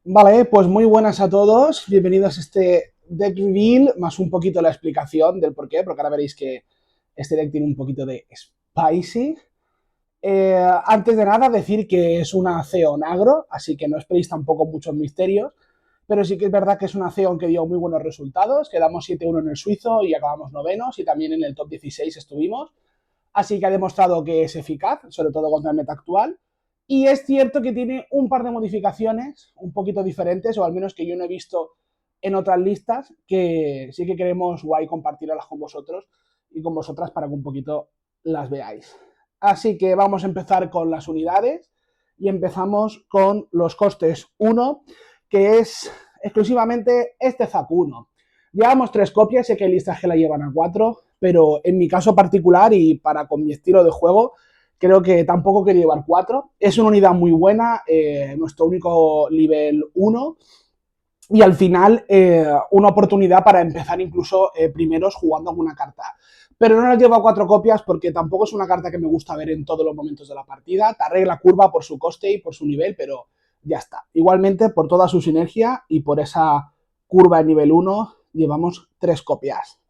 Vale, pues muy buenas a todos. Bienvenidos a este deck reveal, más un poquito la explicación del por qué, porque ahora veréis que este deck tiene un poquito de spicy. Antes de nada, decir que es una Zeon agro, así que no esperéis tampoco muchos misterios, pero sí que es verdad que es una Zeon que dio muy buenos resultados. Quedamos 7-1 en el suizo y acabamos novenos, y también en el top 16 estuvimos. Así que ha demostrado que es eficaz, sobre todo contra el meta actual. Y es cierto que tiene un par de modificaciones un poquito diferentes, o al menos que yo no he visto en otras listas, que sí que queremos guay compartirlas con vosotros y con vosotras para que un poquito las veáis. Así que vamos a empezar con las unidades y empezamos con los costes 1, que es exclusivamente este ZAC 1. Llevamos 3 copias, sé que hay listas que la llevan a 4, pero en mi caso particular y para con mi estilo de juego, creo que tampoco quiero llevar 4. Es una unidad muy buena, nuestro único nivel 1, y al final una oportunidad para empezar incluso primeros jugando alguna carta. Pero no la llevo a 4 copias porque tampoco es una carta que me gusta ver en todos los momentos de la partida. Te arregla curva por su coste y por su nivel, pero ya está. Igualmente, por toda su sinergia y por esa curva de nivel 1, llevamos 3 copias.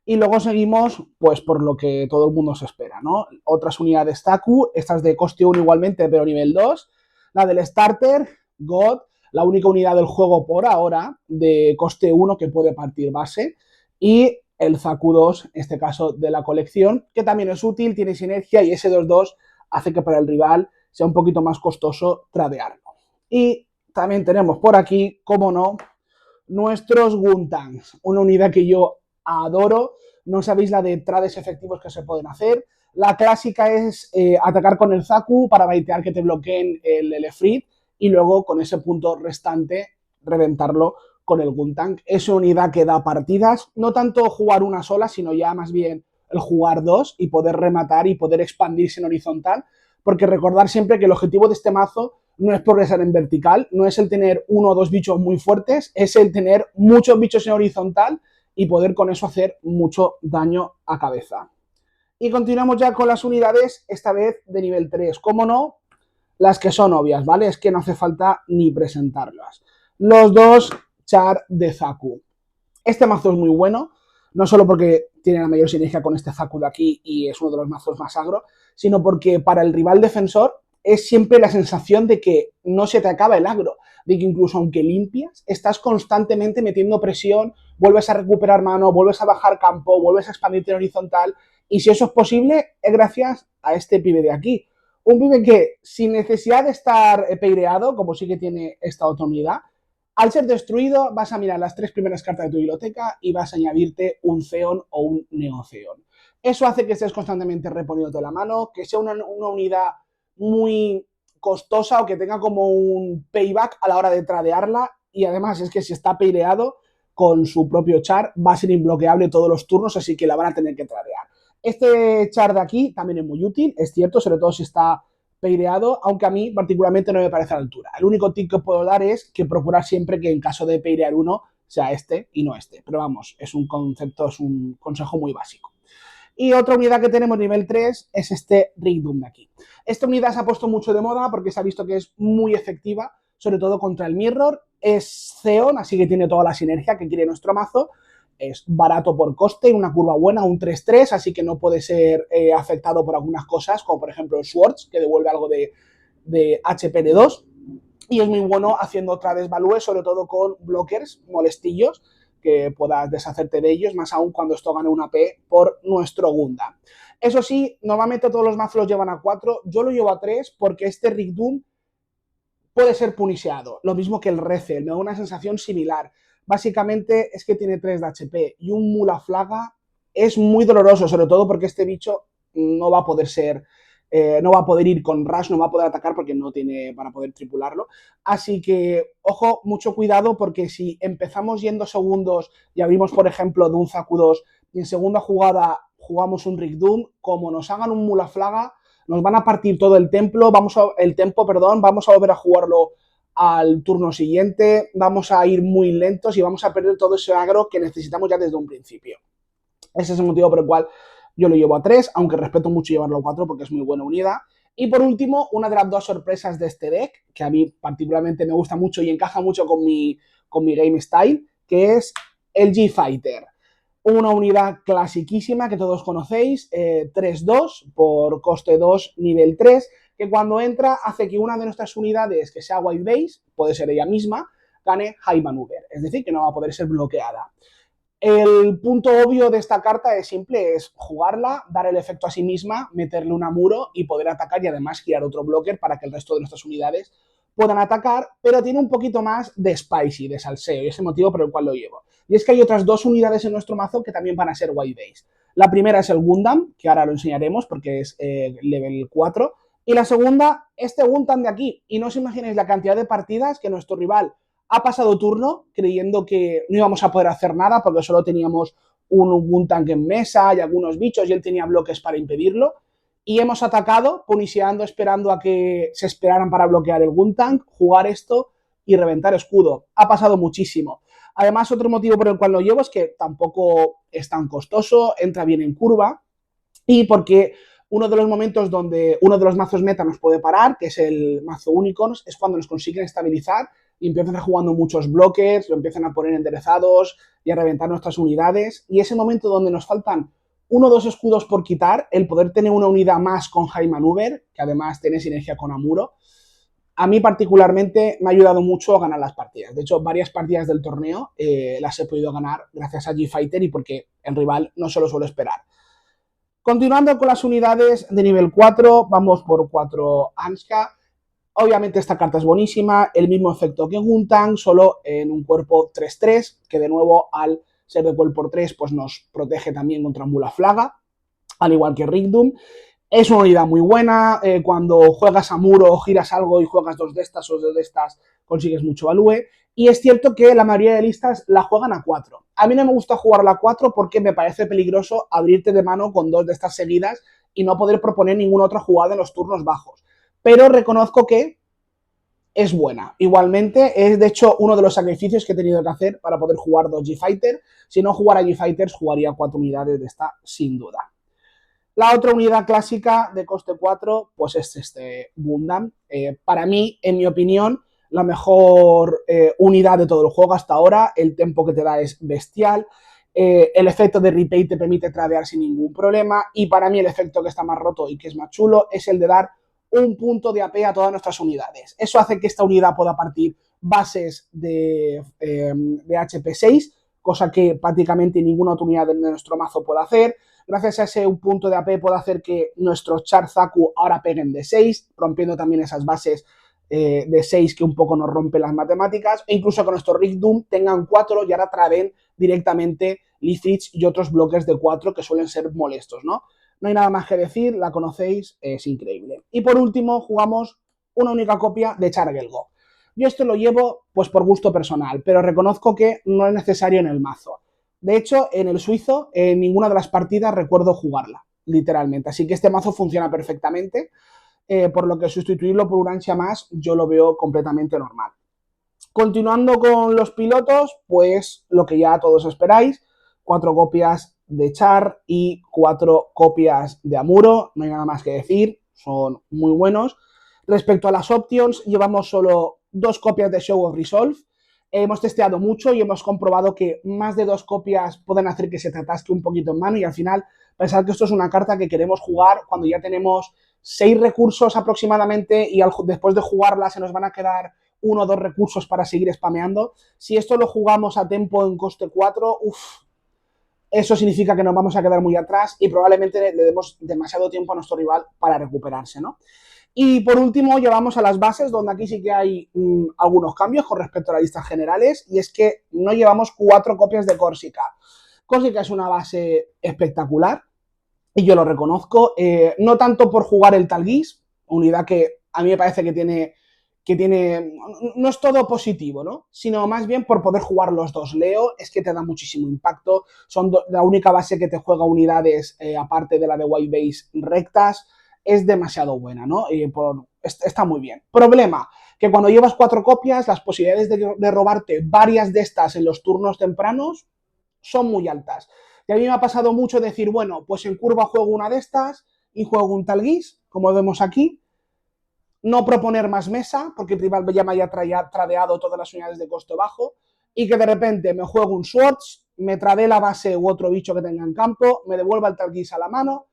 Y luego seguimos, pues, por lo que todo el mundo se espera, ¿no? Otras unidades Taku, estas de coste 1 igualmente, pero nivel 2. La del Starter, God, la única unidad del juego por ahora de coste 1 que puede partir base. Y el Zaku 2, en este caso de la colección, que también es útil, tiene sinergia y ese 2-2 hace que para el rival sea un poquito más costoso tradearlo. Y también tenemos por aquí, como no, nuestros Guntanks, una unidad que yo adoro. No sabéis la de trades efectivos que se pueden hacer. La clásica es atacar con el Zaku para baitear que te bloqueen el Elefrit y luego con ese punto restante reventarlo con el Guntank. Es una unidad que da partidas, no tanto jugar una sola, sino ya más bien el jugar dos y poder rematar y poder expandirse en horizontal, porque recordar siempre que el objetivo de este mazo no es progresar en vertical, no es el tener uno o dos bichos muy fuertes, es el tener muchos bichos en horizontal y poder con eso hacer mucho daño a cabeza. Y continuamos ya con las unidades, esta vez de nivel 3. Como no, las que son obvias, ¿vale? Es que no hace falta ni presentarlas. Los dos Char de Zaku. Este mazo es muy bueno, no solo porque tiene la mayor sinergia con este Zaku de aquí y es uno de los mazos más agro, sino porque para el rival defensor es siempre la sensación de que no se te acaba el agro, de que incluso aunque limpias, estás constantemente metiendo presión, vuelves a recuperar mano, vuelves a bajar campo, vuelves a expandirte en horizontal, y si eso es posible, es gracias a este pibe de aquí. Un pibe que, sin necesidad de estar peireado, como sí que tiene esta otra unidad, al ser destruido, vas a mirar las 3 primeras cartas de tu biblioteca y vas a añadirte un Zeon o un Neozeon. Eso hace que estés constantemente reponiéndote la mano, que sea una unidad muy costosa o que tenga como un payback a la hora de tradearla. Y además es que si está peireado con su propio char, va a ser imbloqueable todos los turnos, así que la van a tener que tradear. Este char de aquí también es muy útil, es cierto, sobre todo si está peireado, aunque a mí particularmente no me parece a la altura. El único tip que puedo dar es que procurar siempre que en caso de peirear uno sea este y no este. Pero vamos, es un concepto, es un consejo muy básico. Y otra unidad que tenemos nivel 3 es este Rigdum de aquí. Esta unidad se ha puesto mucho de moda porque se ha visto que es muy efectiva, sobre todo contra el Mirror. Es Zeon, así que tiene toda la sinergia que quiere nuestro mazo. Es barato por coste, una curva buena, un 3-3, así que no puede ser afectado por algunas cosas, como por ejemplo el Swords, que devuelve algo de HP de 2. Y es muy bueno haciendo otra desvalúe, sobre todo con blockers molestillos, que puedas deshacerte de ellos, más aún cuando esto gane una P por nuestro Gundam. Eso sí, normalmente todos los mazos los llevan a 4, yo lo llevo a 3 porque este Rigdum puede ser puniseado, lo mismo que el Recel, me da una sensación similar. Básicamente es que tiene 3 de HP y un Mulaflaga es muy doloroso, sobre todo porque este bicho no va a poder ser, no va a poder ir con Rush, no va a poder atacar porque no tiene para poder tripularlo. Así que, ojo, mucho cuidado porque si empezamos yendo segundos y abrimos, por ejemplo, de un Zaku 2 y en segunda jugada jugamos un Rigdum, como nos hagan un Mulaflaga, nos van a partir todo el templo, el tempo, perdón, vamos a volver a jugarlo al turno siguiente, vamos a ir muy lentos y vamos a perder todo ese agro que necesitamos ya desde un principio. Ese es el motivo por el cual yo lo llevo a 3, aunque respeto mucho llevarlo a 4 porque es muy buena unidad. Y por último, una de las dos sorpresas de este deck, que a mí particularmente me gusta mucho y encaja mucho con mi game style, que es el G-Fighter. Una unidad clasiquísima que todos conocéis, 3-2 por coste 2, nivel 3, que cuando entra hace que una de nuestras unidades que sea white base, puede ser ella misma, gane high maneuver, es decir, que no va a poder ser bloqueada. El punto obvio de esta carta es simple, es jugarla, dar el efecto a sí misma, meterle un muro y poder atacar y además crear otro blocker para que el resto de nuestras unidades puedan atacar, pero tiene un poquito más de spicy, de salseo, y es el motivo por el cual lo llevo. Y es que hay otras dos unidades en nuestro mazo que también van a ser white base. La primera es el Gundam, que ahora lo enseñaremos porque es level 4, y la segunda, este Gundam de aquí. Y no os imaginéis la cantidad de partidas que nuestro rival ha pasado turno creyendo que no íbamos a poder hacer nada porque solo teníamos un tanque en mesa y algunos bichos y él tenía bloques para impedirlo. Y hemos atacado, puniseando, esperando a que se esperaran para bloquear el Guntank, jugar esto y reventar escudo. Ha pasado muchísimo. Además, otro motivo por el cual lo llevo es que tampoco es tan costoso, entra bien en curva y porque uno de los momentos donde uno de los mazos meta nos puede parar, que es el mazo Unicorns, es cuando nos consiguen estabilizar y empiezan a jugando muchos bloques, lo empiezan a poner enderezados y a reventar nuestras unidades. Y ese momento donde nos faltan uno o dos escudos por quitar, el poder tener una unidad más con High Maneuver, que además tiene sinergia con Amuro, a mí particularmente me ha ayudado mucho a ganar las partidas. De hecho, varias partidas del torneo las he podido ganar gracias a G-Fighter y porque el rival no se lo suele esperar. Continuando con las unidades de nivel 4, vamos por 4 Anska. Obviamente esta carta es buenísima, el mismo efecto que Guntank, solo en un cuerpo 3-3, que de nuevo al ser de cuerpo 3 pues nos protege también contra Mula Flaga, al igual que Rigdum. Es una unidad muy buena, cuando juegas a muro o giras algo y juegas dos de estas o dos de estas, consigues mucho value. Y es cierto que la mayoría de listas la juegan a 4. A mí no me gusta jugarla a 4 porque me parece peligroso abrirte de mano con dos de estas seguidas y no poder proponer ninguna otra jugada en los turnos bajos. Pero reconozco que es buena. Igualmente, es de hecho uno de los sacrificios que he tenido que hacer para poder jugar dos G-Fighter. Si no jugara G-Fighters, jugaría 4 unidades de esta, sin duda. La otra unidad clásica de coste 4, pues es este Gundam. Para mí, en mi opinión, la mejor unidad de todo el juego hasta ahora. El tempo que te da es bestial. El efecto de replay te permite tradear sin ningún problema. Y para mí el efecto que está más roto y que es más chulo es el de dar un punto de AP a todas nuestras unidades. Eso hace que esta unidad pueda partir bases de HP 6, cosa que prácticamente ninguna otra unidad de nuestro mazo puede hacer. Gracias a ese punto de AP puede hacer que nuestros Char Zaku ahora peguen de 6, rompiendo también esas bases de 6 que un poco nos rompen las matemáticas, e incluso que nuestro Rigdum tengan 4 y ahora traen directamente Leafrich y otros bloques de 4 que suelen ser molestos, ¿no? No hay nada más que decir, la conocéis, es increíble. Y por último, jugamos una única copia de Chargelgo. Yo esto lo llevo pues por gusto personal, pero reconozco que no es necesario en el mazo. De hecho, en el suizo, en ninguna de las partidas recuerdo jugarla, literalmente. Así que este mazo funciona perfectamente, por lo que sustituirlo por un ansia más yo lo veo completamente normal. Continuando con los pilotos, pues lo que ya todos esperáis, 4 copias de Char y 4 copias de Amuro, no hay nada más que decir, son muy buenos. Respecto a las options, llevamos solo 2 copias de Show of Resolve. Hemos testeado mucho y hemos comprobado que más de 2 copias pueden hacer que se te atasque un poquito en mano y al final pensar que esto es una carta que queremos jugar cuando ya tenemos 6 recursos aproximadamente y después de jugarla se nos van a quedar 1 o 2 recursos para seguir spameando. Si esto lo jugamos a tempo en coste 4, eso significa que nos vamos a quedar muy atrás y probablemente le demos demasiado tiempo a nuestro rival para recuperarse, ¿no? Y por último, llevamos a las bases, donde aquí sí que hay algunos cambios con respecto a las listas generales, y es que no llevamos 4 copias de Corsica. Corsica es una base espectacular, y yo lo reconozco, no tanto por jugar el Talguis, unidad que a mí me parece que tiene, no es todo positivo, ¿no? Sino más bien por poder jugar los dos. Leo es que te da muchísimo impacto, son la única base que te juega unidades, aparte de la de White Base, rectas, es demasiado buena, ¿no? Está muy bien. Problema, que cuando llevas 4 copias, las posibilidades de robarte varias de estas en los turnos tempranos son muy altas. Y a mí me ha pasado mucho decir, bueno, pues en curva juego una de estas y juego un Talguis, como vemos aquí, no proponer más mesa, porque el rival ya me haya tradeado todas las unidades de costo bajo, y que de repente me juego un Swords, me trade la base u otro bicho que tenga en campo, me devuelva el Targis a la mano,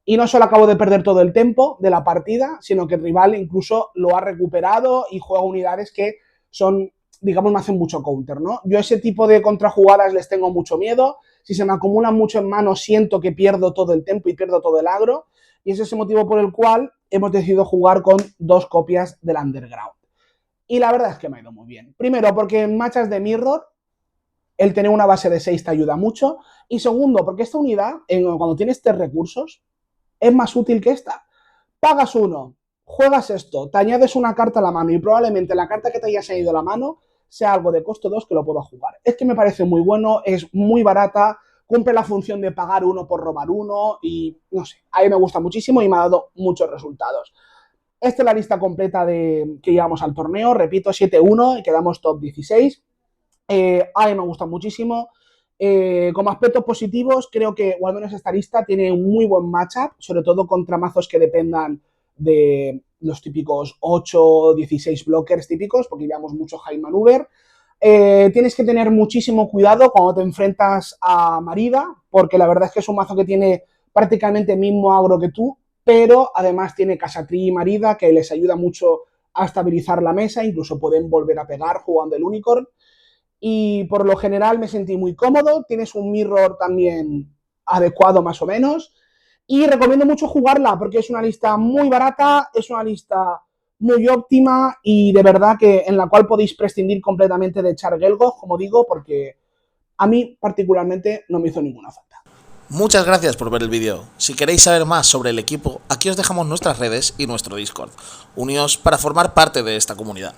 y no solo acabo de perder todo el tempo de la partida, sino que el rival incluso lo ha recuperado y juega unidades que son, digamos, me hacen mucho counter, ¿no? Yo ese tipo de contrajugadas les tengo mucho miedo. Si se me acumulan mucho en mano, siento que pierdo todo el tempo y pierdo todo el agro. Y ese es el motivo por el cual hemos decidido jugar con 2 copias del Underground. Y la verdad es que me ha ido muy bien. Primero, porque en matches de Mirror, el tener una base de 6 te ayuda mucho. Y segundo, porque esta unidad, cuando tienes 3 recursos, es más útil que esta. Pagas uno, juegas esto, te añades una carta a la mano y probablemente la carta que te haya salido a la mano sea algo de costo 2 que lo puedo jugar. Es que me parece muy bueno, es muy barata, cumple la función de pagar uno por robar uno y no sé, a mí me gusta muchísimo y me ha dado muchos resultados. Esta es la lista completa de que llevamos al torneo, repito, 7-1 y quedamos top 16. A mí me gusta muchísimo. Como aspectos positivos, creo que, o al menos esta lista, tiene un muy buen matchup, sobre todo contra mazos que dependan de los típicos 8 o 16 blockers típicos, porque llevamos mucho high maneuver. Tienes que tener muchísimo cuidado cuando te enfrentas a Marida, porque la verdad es que es un mazo que tiene prácticamente el mismo agro que tú, pero además tiene Casatri y Marida, que les ayuda mucho a estabilizar la mesa, incluso pueden volver a pegar jugando el Unicorn. Y por lo general me sentí muy cómodo, tienes un mirror también adecuado más o menos, y recomiendo mucho jugarla porque es una lista muy barata, es una lista muy óptima y de verdad que en la cual podéis prescindir completamente de echar Gelgoth, como digo, porque a mí particularmente no me hizo ninguna falta. Muchas gracias por ver el vídeo. Si queréis saber más sobre el equipo, aquí os dejamos nuestras redes y nuestro Discord. Uníos para formar parte de esta comunidad.